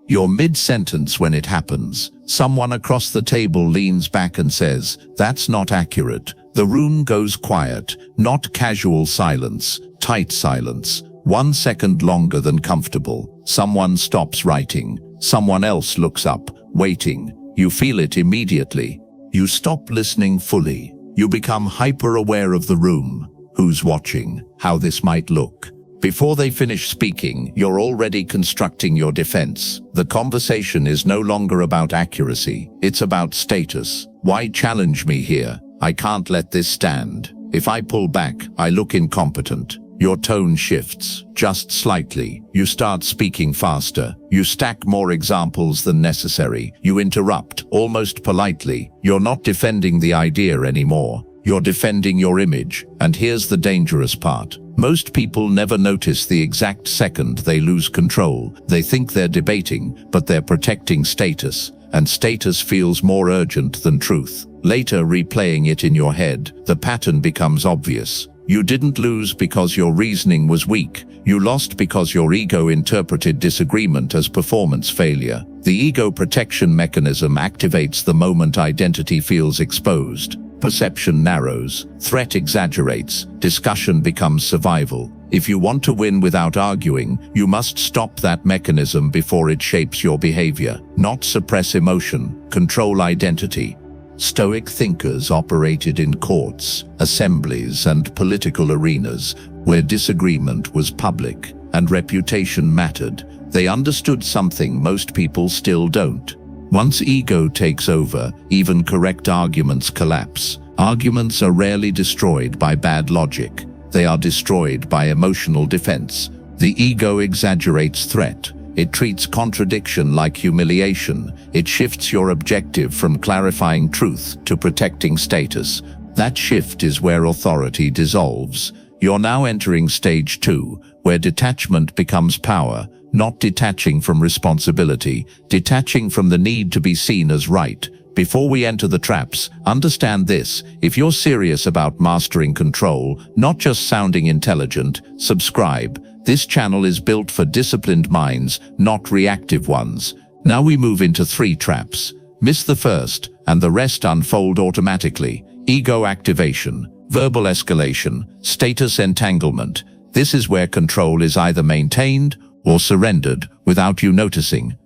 You're mid-sentence when it happens. Someone across the table leans back and says, "That's not accurate." The room goes quiet, not casual silence, tight silence. 1 second longer than comfortable. Someone stops writing. Someone else looks up, waiting. You feel it immediately. You stop listening fully. You become hyper-aware of the room. Who's watching? How this might look. Before they finish speaking, you're already constructing your defense. The conversation is no longer about accuracy. It's about status. Why challenge me here? I can't let this stand. If I pull back, I look incompetent. Your tone shifts, just slightly. You start speaking faster. You stack more examples than necessary. You interrupt, almost politely. You're not defending the idea anymore. You're defending your image. And here's the dangerous part. Most people never notice the exact second they lose control. They think they're debating, but they're protecting status. And status feels more urgent than truth. Later, replaying it in your head, the pattern becomes obvious. You didn't lose because your reasoning was weak. You lost because your ego interpreted disagreement as performance failure. The ego protection mechanism activates the moment identity feels exposed. Perception narrows, threat exaggerates, discussion becomes survival. If you want to win without arguing, you must stop that mechanism before it shapes your behavior. Not suppress emotion, control identity. Stoic thinkers operated in courts, assemblies, and political arenas where disagreement was public and reputation mattered. They understood something most people still don't. Once ego takes over, even correct arguments collapse. Arguments are rarely destroyed by bad logic. They are destroyed by emotional defense. The ego exaggerates threat. It treats contradiction like humiliation. It shifts your objective from clarifying truth to protecting status. That shift is where authority dissolves. You're now entering stage 2, where detachment becomes power, not detaching from responsibility, detaching from the need to be seen as right. Before we enter the traps, understand this: if you're serious about mastering control, not just sounding intelligent, subscribe. This channel is built for disciplined minds, not reactive ones. Now we move into 3 traps. Miss the first, and the rest unfold automatically. Ego activation, verbal escalation, status entanglement. This is where control is either maintained or surrendered without you noticing.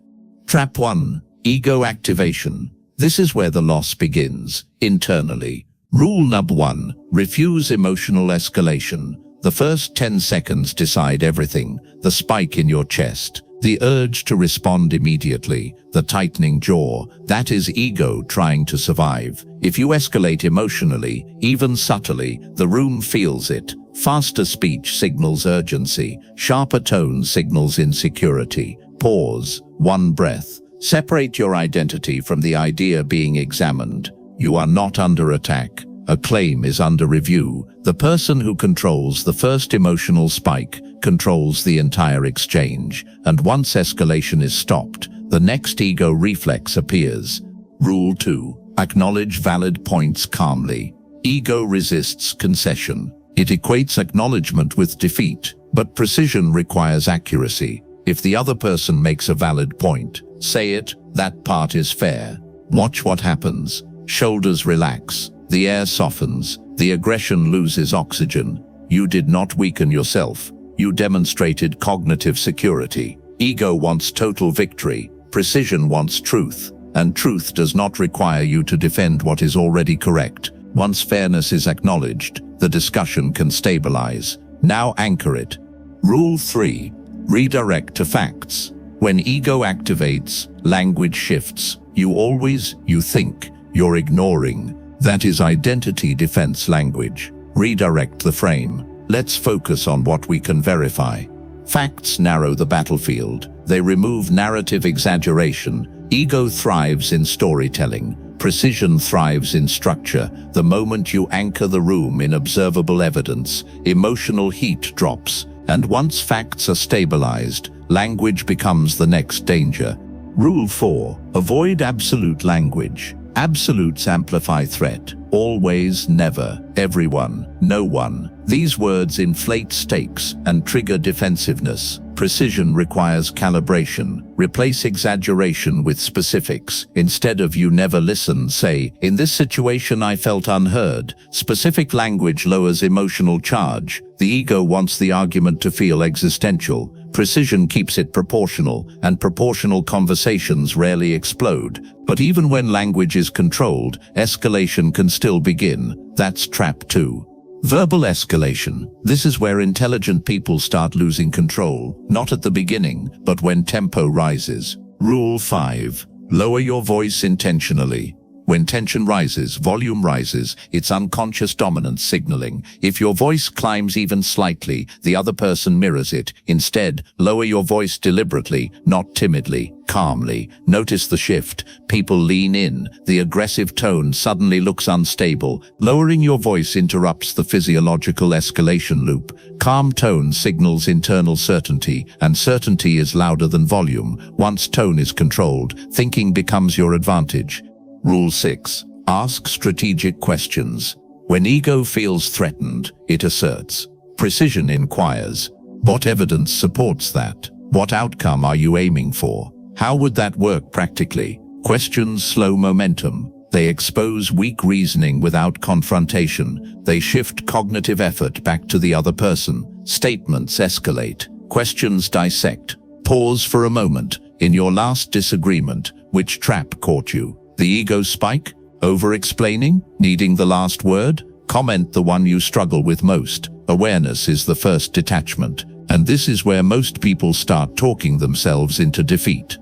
Trap 1. Ego activation. This is where the loss begins, internally. Rule number 1. Refuse emotional escalation. The first 10 seconds decide everything. The spike in your chest, the urge to respond immediately, the tightening jaw, that is ego trying to survive. If you escalate emotionally, even subtly, the room feels it. Faster speech signals urgency. Sharper tone signals insecurity. Pause. 1 breath. Separate your identity from the idea being examined. You are not under attack. A claim is under review. The person who controls the first emotional spike controls the entire exchange. And once escalation is stopped, the next ego reflex appears. Rule 2. Acknowledge valid points calmly. Ego resists concession. It equates acknowledgement with defeat, but precision requires accuracy. If the other person makes a valid point, say it. That part is fair. Watch what happens. Shoulders relax. The air softens. The aggression loses oxygen. You did not weaken yourself. You demonstrated cognitive security. Ego wants total victory. Precision wants truth. And truth does not require you to defend what is already correct. Once fairness is acknowledged, the discussion can stabilize. Now anchor it. Rule 3. Redirect to facts. When ego activates, language shifts. You think. You're ignoring. That is identity defense language. Redirect the frame. Let's focus on what we can verify. Facts narrow the battlefield. They remove narrative exaggeration. Ego thrives in storytelling. Precision thrives in structure. The moment you anchor the room in observable evidence, emotional heat drops. And once facts are stabilized, language becomes the next danger. Rule 4. Avoid absolute language. Absolutes amplify threat. Always, never, everyone, no one. These words inflate stakes and trigger defensiveness. Precision requires calibration. Replace exaggeration with specifics. Instead of "you never listen," say, "In this situation I felt unheard." Specific language lowers emotional charge. The ego wants the argument to feel existential. Precision keeps it proportional, and proportional conversations rarely explode. But even when language is controlled, escalation can still begin. That's trap 2. Verbal escalation. This is where intelligent people start losing control, not at the beginning, but when tempo rises. Rule 5. Lower your voice intentionally. When tension rises, volume rises, it's unconscious dominance signaling. If your voice climbs even slightly, the other person mirrors it. Instead, lower your voice deliberately, not timidly, calmly. Notice the shift. People lean in. The aggressive tone suddenly looks unstable. Lowering your voice interrupts the physiological escalation loop. Calm tone signals internal certainty, and certainty is louder than volume. Once tone is controlled, thinking becomes your advantage. Rule 6. Ask strategic questions. When ego feels threatened, it asserts. Precision inquires. What evidence supports that? What outcome are you aiming for? How would that work practically? Questions slow momentum. They expose weak reasoning without confrontation. They shift cognitive effort back to the other person. Statements escalate. Questions dissect. Pause for a moment. In your last disagreement, which trap caught you? The ego spike? Over-explaining? Needing the last word? Comment the one you struggle with most. Awareness is the first detachment, and this is where most people start talking themselves into defeat.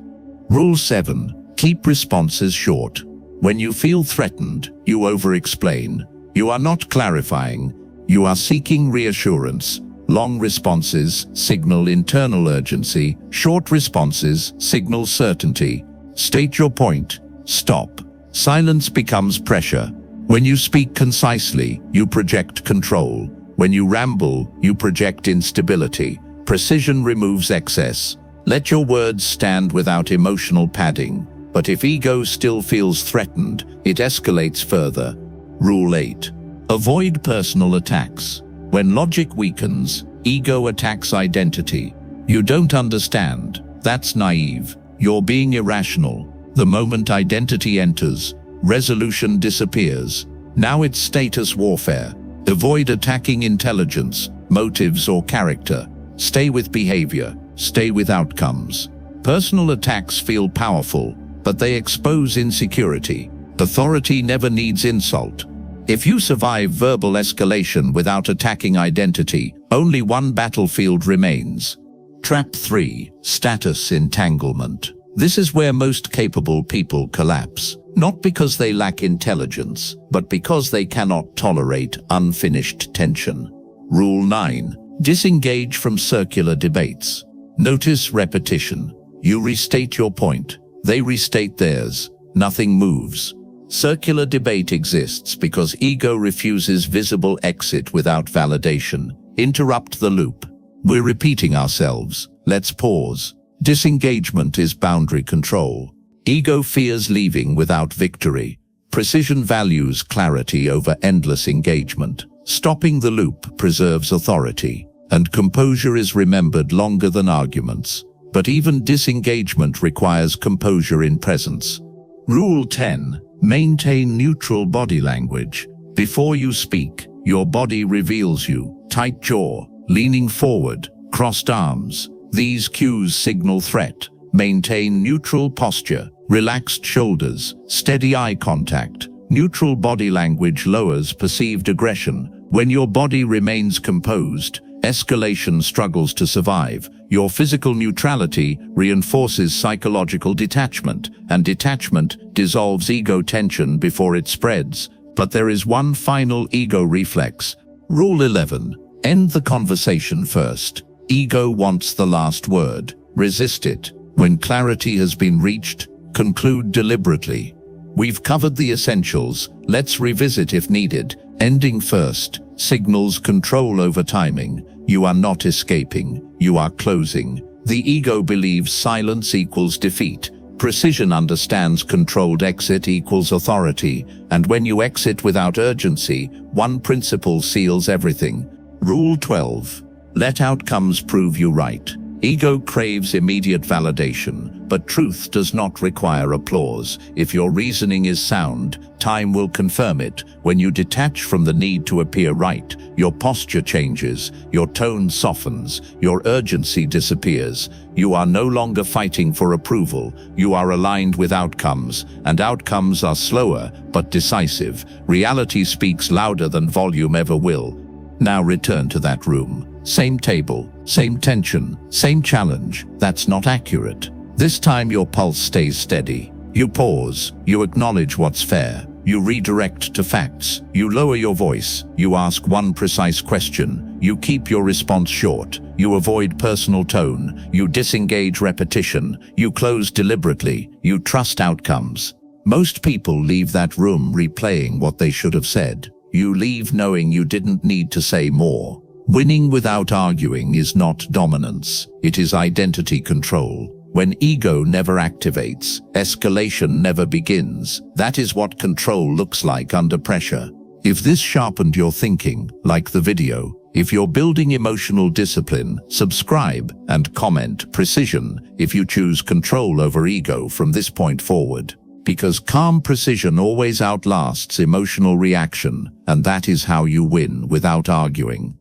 Rule 7. Keep responses short. When you feel threatened, you over-explain. You are not clarifying. You are seeking reassurance. Long responses signal internal urgency. Short responses signal certainty. State your point. Stop. Silence becomes pressure. When you speak concisely, you project control. When you ramble, you project instability. Precision removes excess. Let your words stand without emotional padding. But if ego still feels threatened, it escalates further. Rule 8. Avoid personal attacks. When logic weakens, ego attacks identity. You don't understand. That's naive. You're being irrational. The moment identity enters, resolution disappears. Now it's status warfare. Avoid attacking intelligence, motives, or character. Stay with behavior. Stay with outcomes. Personal attacks feel powerful, but they expose insecurity. Authority never needs insult. If you survive verbal escalation without attacking identity, only one battlefield remains. Trap 3. Status entanglement. This is where most capable people collapse, not because they lack intelligence, but because they cannot tolerate unfinished tension. Rule 9. Disengage from circular debates. Notice repetition. You restate your point. They restate theirs. Nothing moves. Circular debate exists because ego refuses visible exit without validation. Interrupt the loop. We're repeating ourselves. Let's pause. Disengagement is boundary control. Ego fears leaving without victory. Precision values clarity over endless engagement. Stopping the loop preserves authority, and composure is remembered longer than arguments. But even disengagement requires composure in presence. Rule 10. Maintain neutral body language. Before you speak, your body reveals you. Tight jaw, leaning forward, crossed arms. These cues signal threat. Maintain neutral posture, relaxed shoulders, steady eye contact. Neutral body language lowers perceived aggression. When your body remains composed, escalation struggles to survive. Your physical neutrality reinforces psychological detachment, and detachment dissolves ego tension before it spreads. But there is one final ego reflex. Rule 11. End the conversation first. Ego wants the last word. Resist it. When clarity has been reached, conclude deliberately. We've covered the essentials. Let's revisit if needed. Ending first signals control over timing. You are not escaping. You are closing. The ego believes silence equals defeat. Precision understands controlled exit equals authority. And when you exit without urgency, one principle seals everything. Rule 12. Let outcomes prove you right. Ego craves immediate validation, but truth does not require applause. If your reasoning is sound, time will confirm it. When you detach from the need to appear right, your posture changes, your tone softens, your urgency disappears. You are no longer fighting for approval. You are aligned with outcomes, and outcomes are slower but decisive. Reality speaks louder than volume ever will. Now return to that room. Same table, same tension, same challenge. That's not accurate. This time your pulse stays steady. You pause, you acknowledge what's fair. You redirect to facts. You lower your voice. You ask one precise question. You keep your response short. You avoid personal tone. You disengage repetition. You close deliberately. You trust outcomes. Most people leave that room replaying what they should have said. You leave knowing you didn't need to say more. Winning without arguing is not dominance. It is identity control. When ego never activates, escalation never begins. That is what control looks like under pressure. If this sharpened your thinking, like the video. If you're building emotional discipline, subscribe and comment precision if you choose control over ego from this point forward. Because calm precision always outlasts emotional reaction, and that is how you win without arguing.